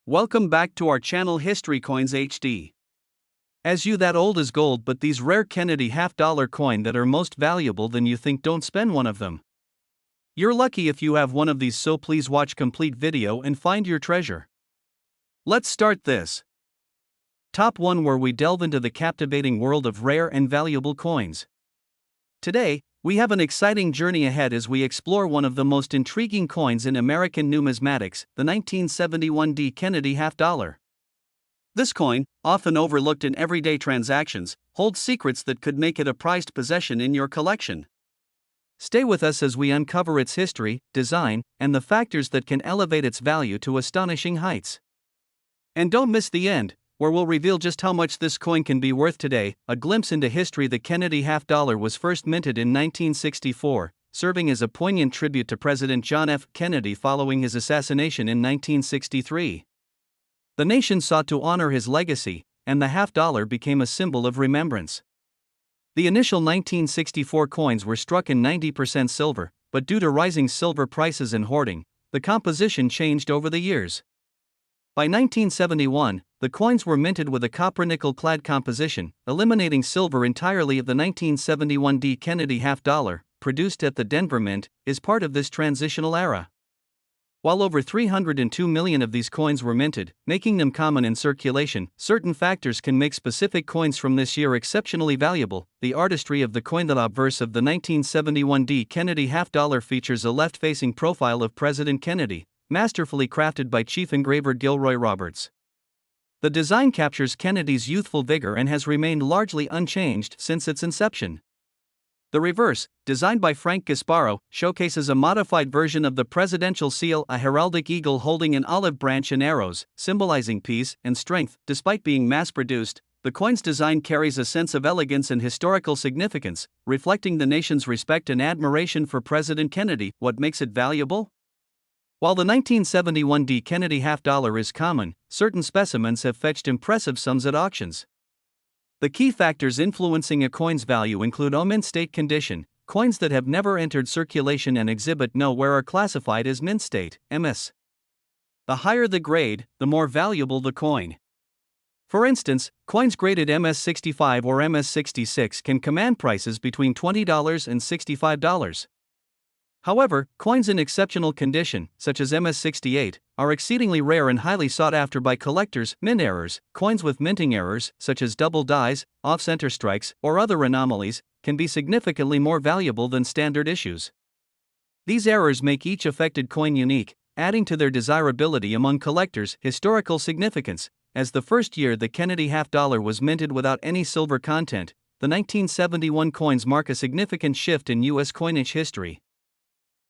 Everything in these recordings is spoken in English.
Welcome back to our channel History Coins HD. As you that old as gold, but these rare Kennedy half-dollar coin that are most valuable than you think, don't spend one of them. You're lucky if you have one of these, so please watch complete video and find your treasure. Let's start this. Top 1, where we delve into the captivating world of rare and valuable coins. Today, we have an exciting journey ahead as we explore one of the most intriguing coins in American numismatics, the 1971 D. Kennedy half-dollar. This coin, often overlooked in everyday transactions, holds secrets that could make it a prized possession in your collection. Stay with us as we uncover its history, design, and the factors that can elevate its value to astonishing heights. And don't miss the end, where we'll reveal just how much this coin can be worth today. A glimpse into history. The Kennedy half-dollar was first minted in 1964, serving as a poignant tribute to President John F. Kennedy following his assassination in 1963. The nation sought to honor his legacy, and the half-dollar became a symbol of remembrance. The initial 1964 coins were struck in 90% silver, but due to rising silver prices and hoarding, the composition changed over the years. By 1971, the coins were minted with a copper-nickel clad composition, eliminating silver entirely. Of the 1971 D. Kennedy half-dollar, produced at the Denver Mint, is part of this transitional era. While over 302 million of these coins were minted, making them common in circulation, certain factors can make specific coins from this year exceptionally valuable. The artistry of the coin. The obverse of the 1971 D. Kennedy half-dollar features a left-facing profile of President Kennedy, masterfully crafted by Chief Engraver Gilroy Roberts. The design captures Kennedy's youthful vigor and has remained largely unchanged since its inception. The reverse, designed by Frank Gasparo, showcases a modified version of the presidential seal, a heraldic eagle holding an olive branch and arrows, symbolizing peace and strength. Despite being mass-produced, the coin's design carries a sense of elegance and historical significance, reflecting the nation's respect and admiration for President Kennedy. What makes it valuable? While the 1971 D. Kennedy half-dollar is common, certain specimens have fetched impressive sums at auctions. The key factors influencing a coin's value include mint state condition. Coins that have never entered circulation and exhibit no wear are classified as mint state, MS. The higher the grade, the more valuable the coin. For instance, coins graded MS-65 or MS-66 can command prices between $20 and $65. However, coins in exceptional condition, such as MS-68, are exceedingly rare and highly sought after by collectors. Mint errors. Coins with minting errors, such as double dies, off-center strikes, or other anomalies, can be significantly more valuable than standard issues. These errors make each affected coin unique, adding to their desirability among collectors. Historical significance. As the first year the Kennedy half-dollar was minted without any silver content, the 1971 coins mark a significant shift in U.S. coinage history.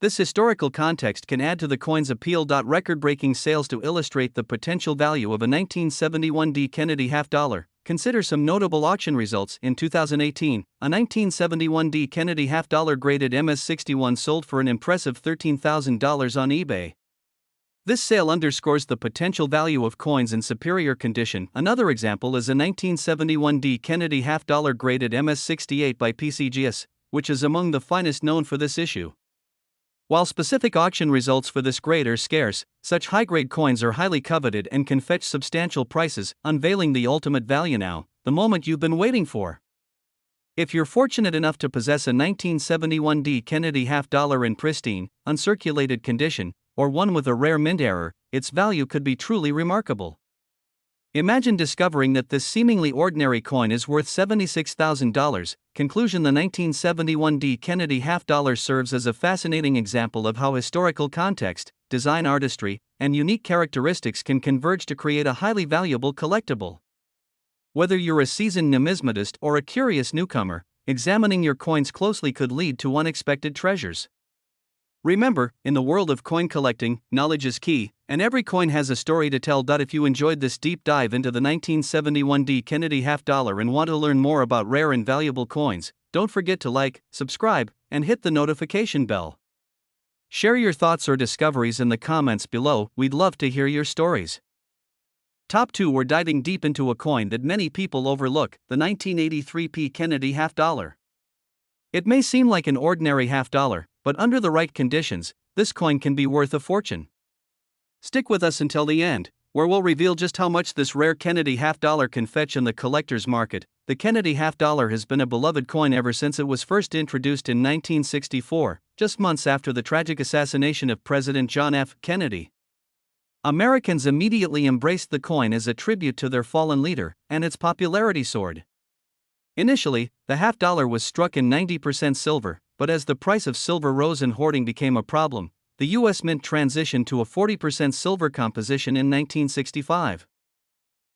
This historical context can add to the coin's appeal. Record-breaking sales. To illustrate the potential value of a 1971 D. Kennedy half-dollar, consider some notable auction results. In 2018, a 1971 D. Kennedy half-dollar graded MS-61 sold for an impressive $13,000 on eBay. This sale underscores the potential value of coins in superior condition. Another example is a 1971 D. Kennedy half-dollar graded MS-68 by PCGS, which is among the finest known for this issue. While specific auction results for this grade are scarce, such high-grade coins are highly coveted and can fetch substantial prices, unveiling the ultimate value now, the moment you've been waiting for. If you're fortunate enough to possess a 1971 D. Kennedy half-dollar in pristine, uncirculated condition, or one with a rare mint error, its value could be truly remarkable. Imagine discovering that this seemingly ordinary coin is worth $76,000. Conclusion. The 1971 D. Kennedy half-dollar serves as a fascinating example of how historical context, design artistry, and unique characteristics can converge to create a highly valuable collectible. Whether you're a seasoned numismatist or a curious newcomer, examining your coins closely could lead to unexpected treasures. Remember, in the world of coin collecting, knowledge is key, and every coin has a story to tell. If you enjoyed this deep dive into the 1971 D. Kennedy half-dollar and want to learn more about rare and valuable coins, don't forget to like, subscribe, and hit the notification bell. Share your thoughts or discoveries in the comments below. We'd love to hear your stories. Top 2, we're diving deep into a coin that many people overlook, the 1983 P. Kennedy half-dollar. It may seem like an ordinary half-dollar, but under the right conditions, this coin can be worth a fortune. Stick with us until the end, where we'll reveal just how much this rare Kennedy half-dollar can fetch in the collector's market. The Kennedy half-dollar has been a beloved coin ever since it was first introduced in 1964, just months after the tragic assassination of President John F. Kennedy. Americans immediately embraced the coin as a tribute to their fallen leader, and its popularity soared. Initially, the half-dollar was struck in 90% silver, but as the price of silver rose and hoarding became a problem, the U.S. Mint transitioned to a 40% silver composition in 1965.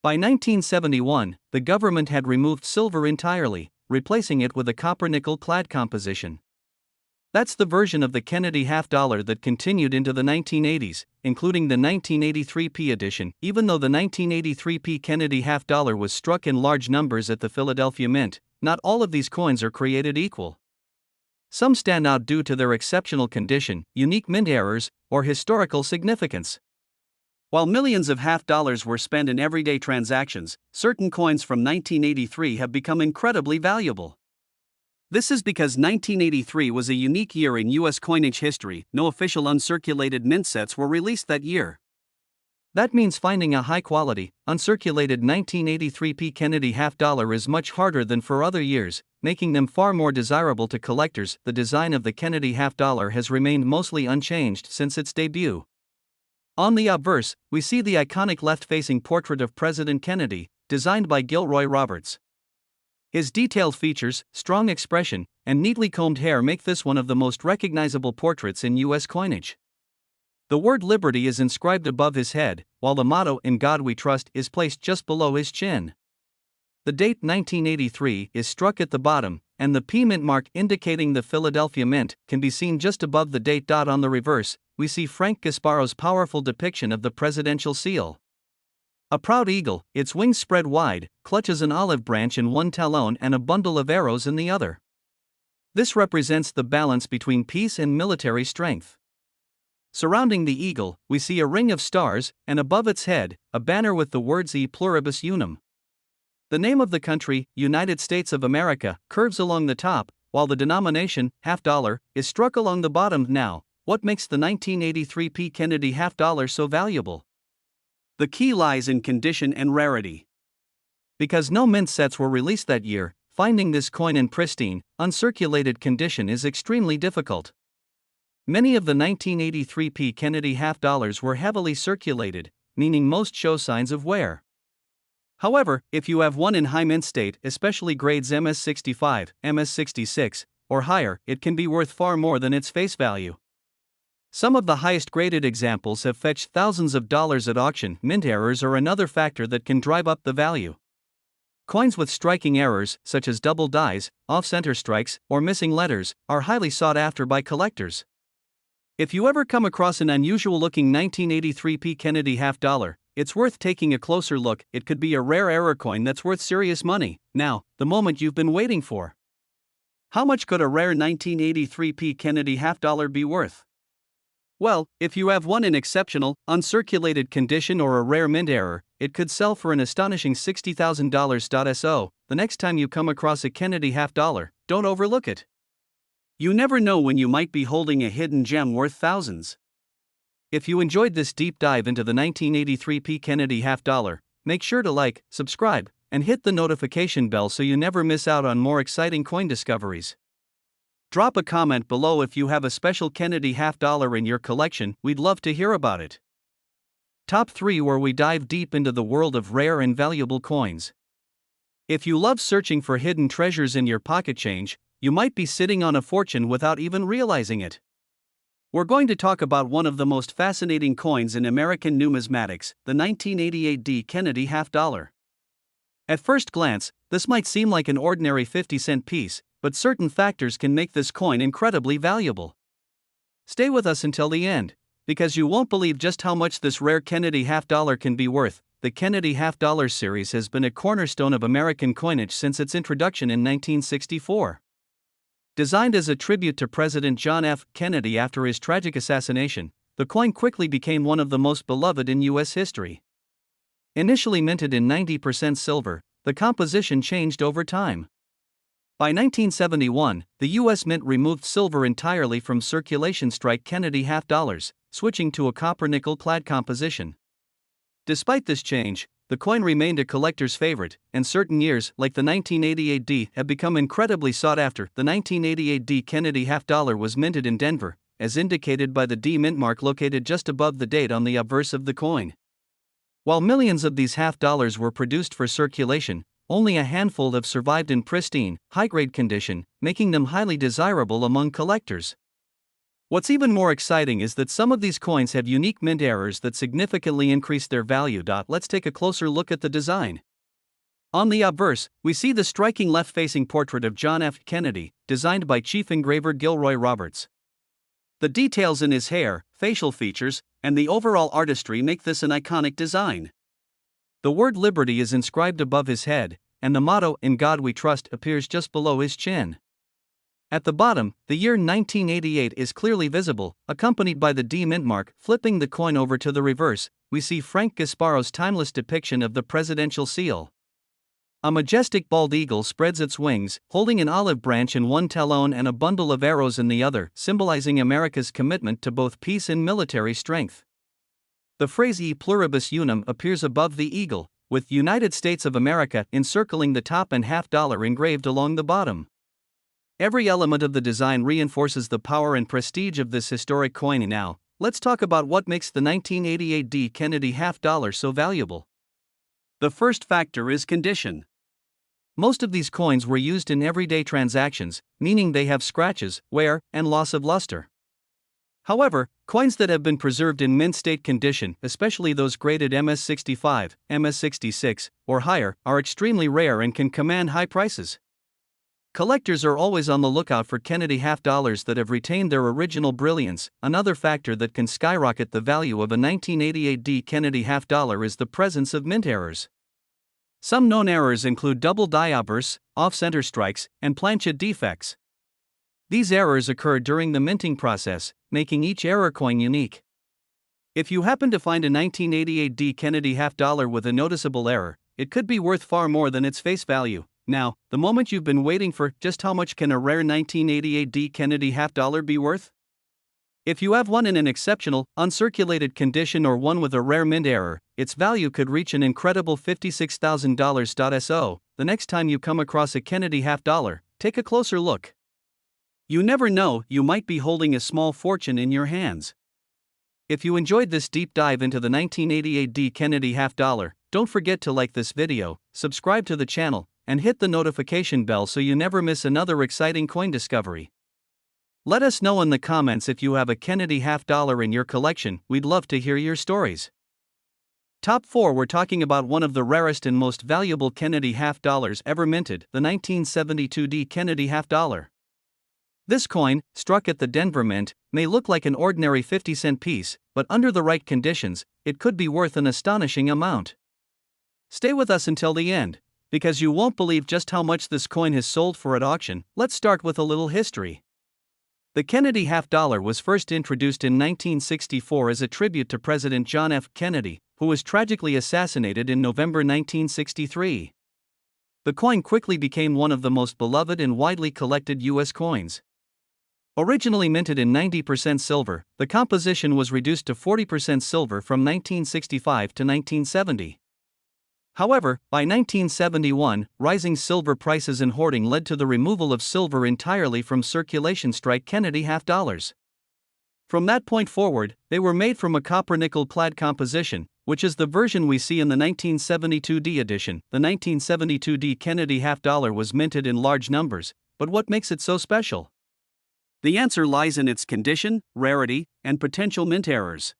By 1971, the government had removed silver entirely, replacing it with a copper-nickel clad composition. That's the version of the Kennedy half-dollar that continued into the 1980s, including the 1983p edition. Even though the 1983p Kennedy half-dollar was struck in large numbers at the Philadelphia Mint, not all of these coins are created equal. Some stand out due to their exceptional condition, unique mint errors, or historical significance. While millions of half-dollars were spent in everyday transactions, certain coins from 1983 have become incredibly valuable. This is because 1983 was a unique year in U.S. coinage history. No official uncirculated mint sets were released that year. That means finding a high-quality, uncirculated 1983p Kennedy half-dollar is much harder than for other years, making them far more desirable to collectors. The design of the Kennedy half-dollar has remained mostly unchanged since its debut. On the obverse, we see the iconic left-facing portrait of President Kennedy, designed by Gilroy Roberts. His detailed features, strong expression, and neatly combed hair make this one of the most recognizable portraits in U.S. coinage. The word Liberty is inscribed above his head, while the motto "In God We Trust" is placed just below his chin. The date 1983 is struck at the bottom, and the P Mint mark indicating the Philadelphia Mint can be seen just above the date. On the reverse, we see Frank Gasparo's powerful depiction of the presidential seal. A proud eagle, its wings spread wide, clutches an olive branch in one talon and a bundle of arrows in the other. This represents the balance between peace and military strength. Surrounding the eagle, we see a ring of stars, and above its head, a banner with the words E Pluribus Unum. The name of the country, United States of America, curves along the top, while the denomination, half-dollar, is struck along the bottom. Now, what makes the 1983p Kennedy half-dollar so valuable? The key lies in condition and rarity. Because no mint sets were released that year, finding this coin in pristine, uncirculated condition is extremely difficult. Many of the 1983p Kennedy half-dollars were heavily circulated, meaning most show signs of wear. However, if you have one in high mint state, especially grades MS65, MS66, or higher, it can be worth far more than its face value. Some of the highest graded examples have fetched thousands of dollars at auction. Mint errors are another factor that can drive up the value. Coins with striking errors, such as double dies, off-center strikes, or missing letters, are highly sought after by collectors. If you ever come across an unusual-looking 1983p Kennedy half-dollar, it's worth taking a closer look. It could be a rare error coin that's worth serious money. Now, the moment you've been waiting for. How much could a rare 1983p Kennedy half-dollar be worth? Well, if you have one in exceptional, uncirculated condition or a rare mint error, it could sell for an astonishing $60,000. So, the next time you come across a Kennedy half-dollar, don't overlook it. You never know when you might be holding a hidden gem worth thousands. If you enjoyed this deep dive into the 1983p Kennedy half-dollar, make sure to like, subscribe, and hit the notification bell so you never miss out on more exciting coin discoveries. Drop a comment below if you have a special Kennedy half-dollar in your collection. We'd love to hear about it. Top 3, where we dive deep into the world of rare and valuable coins. If you love searching for hidden treasures in your pocket change, you might be sitting on a fortune without even realizing it. We're going to talk about one of the most fascinating coins in American numismatics, the 1988D Kennedy half-dollar. At first glance, this might seem like an ordinary 50-cent piece, but certain factors can make this coin incredibly valuable. Stay with us until the end, because you won't believe just how much this rare Kennedy half-dollar can be worth. The Kennedy half-dollar series has been a cornerstone of American coinage since its introduction in 1964. Designed as a tribute to President John F. Kennedy after his tragic assassination, the coin quickly became one of the most beloved in U.S. history. Initially minted in 90% silver, the composition changed over time. By 1971, the U.S. Mint removed silver entirely from circulation. Strike Kennedy half-dollars, switching to a copper-nickel clad composition. Despite this change, the coin remained a collector's favorite, and certain years, like the 1988 D, have become incredibly sought after. The 1988 D Kennedy half dollar was minted in Denver, as indicated by the D mint mark located just above the date on the obverse of the coin. While millions of these half dollars were produced for circulation, only a handful have survived in pristine, high-grade condition, making them highly desirable among collectors. What's even more exciting is that some of these coins have unique mint errors that significantly increase their value. Let's take a closer look at the design. On the obverse, we see the striking left-facing portrait of John F. Kennedy, designed by Chief Engraver Gilroy Roberts. The details in his hair, facial features, and the overall artistry make this an iconic design. The word Liberty is inscribed above his head, and the motto, "In God We Trust," appears just below his chin. At the bottom, the year 1988 is clearly visible, accompanied by the D mint mark. Flipping the coin over to the reverse, we see Frank Gasparo's timeless depiction of the presidential seal. A majestic bald eagle spreads its wings, holding an olive branch in one talon and a bundle of arrows in the other, symbolizing America's commitment to both peace and military strength. The phrase "E pluribus unum" appears above the eagle, with "United States of America" encircling the top and half dollar engraved along the bottom. Every element of the design reinforces the power and prestige of this historic coin. Now, let's talk about what makes the 1988 D Kennedy half dollar so valuable. The first factor is condition. Most of these coins were used in everyday transactions, meaning they have scratches, wear, and loss of luster. However, coins that have been preserved in mint state condition, especially those graded MS65, MS66, or higher, are extremely rare and can command high prices. Collectors are always on the lookout for Kennedy half dollars that have retained their original brilliance. Another factor that can skyrocket the value of a 1988 D Kennedy half dollar is the presence of mint errors. Some known errors include double die obverse, off-center strikes, and planchet defects. These errors occur during the minting process, making each error coin unique. If you happen to find a 1988 D Kennedy half dollar with a noticeable error, it could be worth far more than its face value. Now, the moment you've been waiting for: just how much can a rare 1988 D Kennedy half dollar be worth? If you have one in an exceptional, uncirculated condition or one with a rare mint error, its value could reach an incredible $56,000. So, the next time you come across a Kennedy half dollar, take a closer look. You never know, you might be holding a small fortune in your hands. If you enjoyed this deep dive into the 1988 D Kennedy half dollar, don't forget to like this video, subscribe to the channel, and hit the notification bell so you never miss another exciting coin discovery. Let us know in the comments if you have a Kennedy half dollar in your collection. We'd love to hear your stories. Top 4. We're talking about one of the rarest and most valuable Kennedy half dollars ever minted, the 1972 D Kennedy half dollar. This coin, struck at the Denver Mint, may look like an ordinary 50-cent piece, but under the right conditions, it could be worth an astonishing amount. Stay with us until the end, because you won't believe just how much this coin has sold for at auction. Let's start with a little history. The Kennedy half dollar was first introduced in 1964 as a tribute to President John F. Kennedy, who was tragically assassinated in November 1963. The coin quickly became one of the most beloved and widely collected U.S. coins. Originally minted in 90% silver, the composition was reduced to 40% silver from 1965 to 1970. However, by 1971, rising silver prices and hoarding led to the removal of silver entirely from circulation. Strike Kennedy half dollars. From that point forward, they were made from a copper-nickel clad composition, which is the version we see in the 1972 D edition. The 1972 D Kennedy half dollar was minted in large numbers, but what makes it so special? The answer lies in its condition, rarity, and potential mint errors.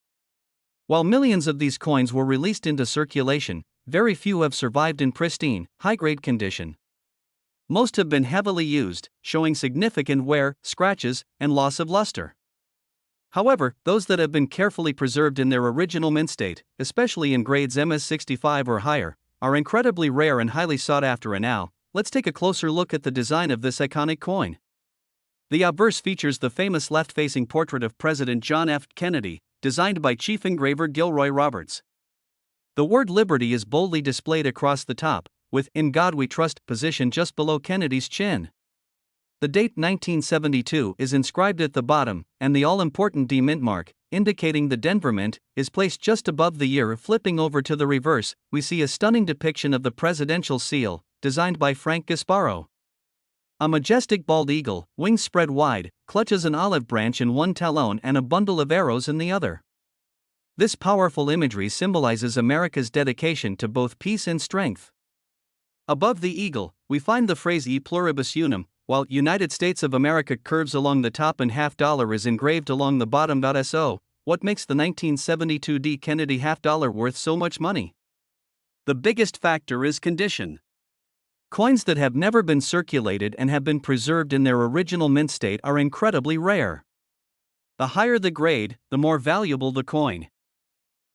While millions of these coins were released into circulation, very few have survived in pristine, high-grade condition. Most have been heavily used, showing significant wear, scratches, and loss of luster. However, those that have been carefully preserved in their original mint state, especially in grades MS65 or higher, are incredibly rare and highly sought after. And now, let's take a closer look at the design of this iconic coin. The obverse features the famous left-facing portrait of President John F. Kennedy, designed by Chief Engraver Gilroy Roberts. The word Liberty is boldly displayed across the top, with "In God We Trust" positioned just below Kennedy's chin. The date 1972 is inscribed at the bottom, and the all-important D mint mark, indicating the Denver Mint, is placed just above the year. Flipping over to the reverse, we see a stunning depiction of the presidential seal, designed by Frank Gasparro. A majestic bald eagle, wings spread wide, clutches an olive branch in one talon and a bundle of arrows in the other. This powerful imagery symbolizes America's dedication to both peace and strength. Above the eagle, we find the phrase E pluribus unum, while United States of America curves along the top and $50 is engraved along the bottom. So, what makes the 1972 D. Kennedy $50 worth so much money? The biggest factor is condition. Coins that have never been circulated and have been preserved in their original mint state are incredibly rare. The higher the grade, the more valuable the coin.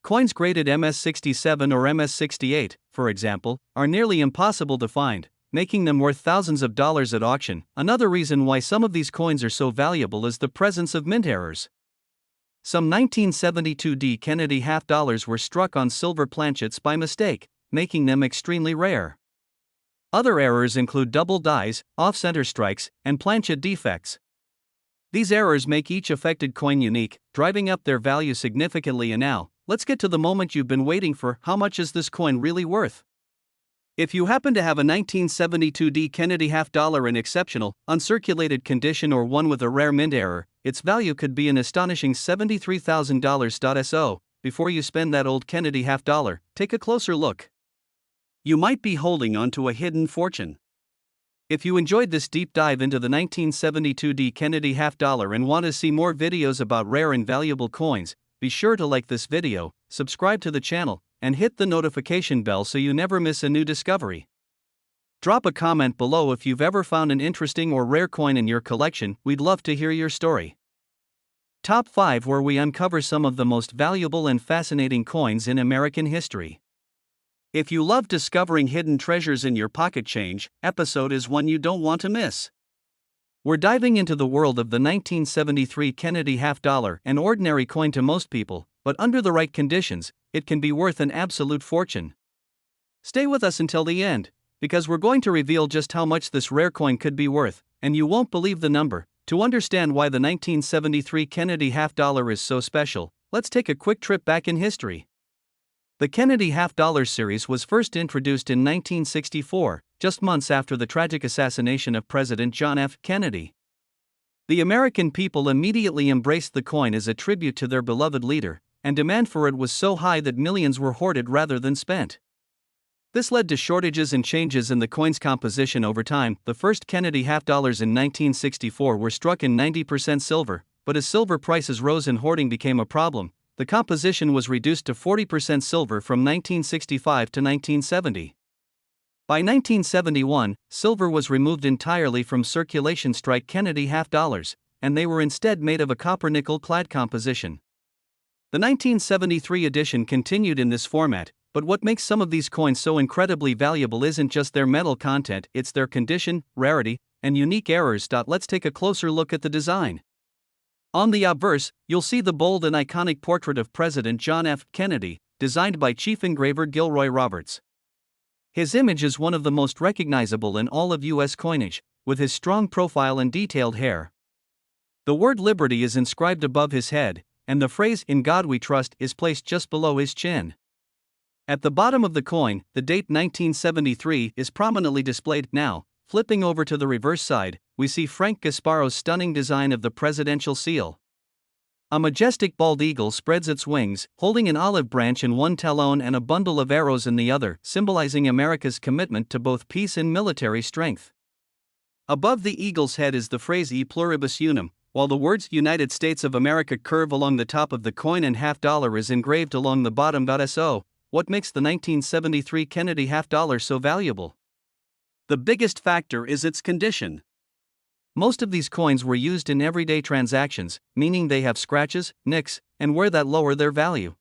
Coins graded MS-67 or MS-68, for example, are nearly impossible to find, making them worth thousands of dollars at auction. Another reason why some of these coins are so valuable is the presence of mint errors. Some 1972 D. Kennedy $50 were struck on silver planchets by mistake, making them extremely rare. Other errors include double dies, off-center strikes, and planchet defects. These errors make each affected coin unique, driving up their value significantly. And now, let's get to the moment you've been waiting for. How much is this coin really worth? If you happen to have a 1972 D. Kennedy $50 in exceptional, uncirculated condition or one with a rare mint error, its value could be an astonishing $73,000. So, before you spend that old Kennedy $50, take a closer look. You might be holding on to a hidden fortune. If you enjoyed this deep dive into the 1972 D. Kennedy $50 and want to see more videos about rare and valuable coins, be sure to like this video, subscribe to the channel, and hit the notification bell so you never miss a new discovery. Drop a comment below if you've ever found an interesting or rare coin in your collection. We'd love to hear your story. Top 5, where we uncover some of the most valuable and fascinating coins in American history. If you love discovering hidden treasures in your pocket change, episode is one you don't want to miss. We're diving into the world of the 1973 Kennedy $50, an ordinary coin to most people, but under the right conditions, it can be worth an absolute fortune. Stay with us until the end, because we're going to reveal just how much this rare coin could be worth, and you won't believe the number. To understand why the 1973 Kennedy $50 is so special, let's take a quick trip back in history. The Kennedy $50 series was first introduced in 1964, just months after the tragic assassination of President John F. Kennedy. The American people immediately embraced the coin as a tribute to their beloved leader, and demand for it was so high that millions were hoarded rather than spent. This led to shortages and changes in the coin's composition over time. The first Kennedy $50 in 1964 were struck in 90% silver, but as silver prices rose and hoarding became a problem, the composition was reduced to 40% silver from 1965 to 1970. By 1971, silver was removed entirely from circulation. Strike Kennedy $50, and they were instead made of a copper-nickel clad composition. The 1973 edition continued in this format, but what makes some of these coins so incredibly valuable isn't just their metal content, it's their condition, rarity, and unique errors. Let's take a closer look at the design. On the obverse, you'll see the bold and iconic portrait of President John F. Kennedy, designed by Chief Engraver Gilroy Roberts. His image is one of the most recognizable in all of U.S. coinage, with his strong profile and detailed hair. The word Liberty is inscribed above his head, and the phrase "In God We Trust" is placed just below his chin. At the bottom of the coin, the date 1973 is prominently displayed. Now, flipping over to the reverse side, we see Frank Gasparro's stunning design of the presidential seal. A majestic bald eagle spreads its wings, holding an olive branch in one talon and a bundle of arrows in the other, symbolizing America's commitment to both peace and military strength. Above the eagle's head is the phrase E pluribus unum, while the words United States of America curve along the top of the coin and $50 is engraved along the bottom. So, what makes the 1973 Kennedy $50 so valuable? The biggest factor is its condition. Most of these coins were used in everyday transactions, meaning they have scratches, nicks, and wear that lower their value.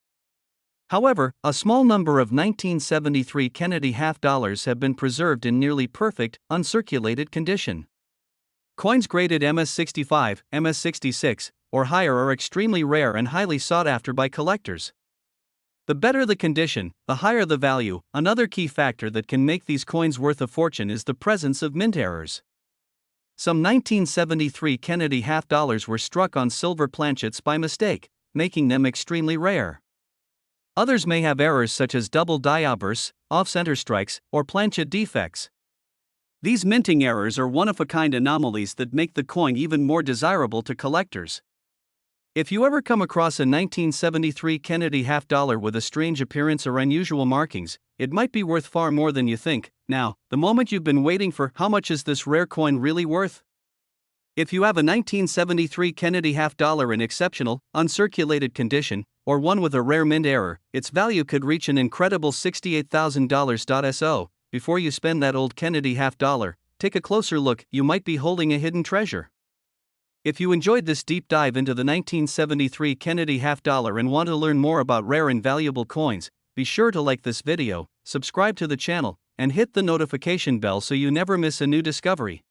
However, a small number of 1973 Kennedy $50 have been preserved in nearly perfect, uncirculated condition. Coins graded MS-65, MS-66, or higher are extremely rare and highly sought after by collectors. The better the condition, the higher the value. Another key factor that can make these coins worth a fortune is the presence of mint errors. Some 1973 Kennedy $50 were struck on silver planchets by mistake, making them extremely rare. Others may have errors such as double die outbursts, off-center strikes, or planchet defects. These minting errors are one-of-a-kind anomalies that make the coin even more desirable to collectors. If you ever come across a 1973 Kennedy half dollar with a strange appearance or unusual markings, it might be worth far more than you think. Now, the moment you've been waiting for, how much is this rare coin really worth? If you have a 1973 Kennedy half dollar in exceptional, uncirculated condition, or one with a rare mint error, its value could reach an incredible $68,000. So, before you spend that old Kennedy half dollar, take a closer look, you might be holding a hidden treasure. If you enjoyed this deep dive into the 1973 Kennedy half dollar and want to learn more about rare and valuable coins, be sure to like this video, subscribe to the channel, and hit the notification bell so you never miss a new discovery.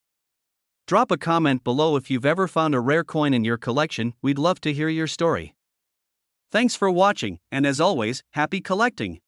Drop a comment below if you've ever found a rare coin in your collection, we'd love to hear your story. Thanks for watching, and as always, happy collecting!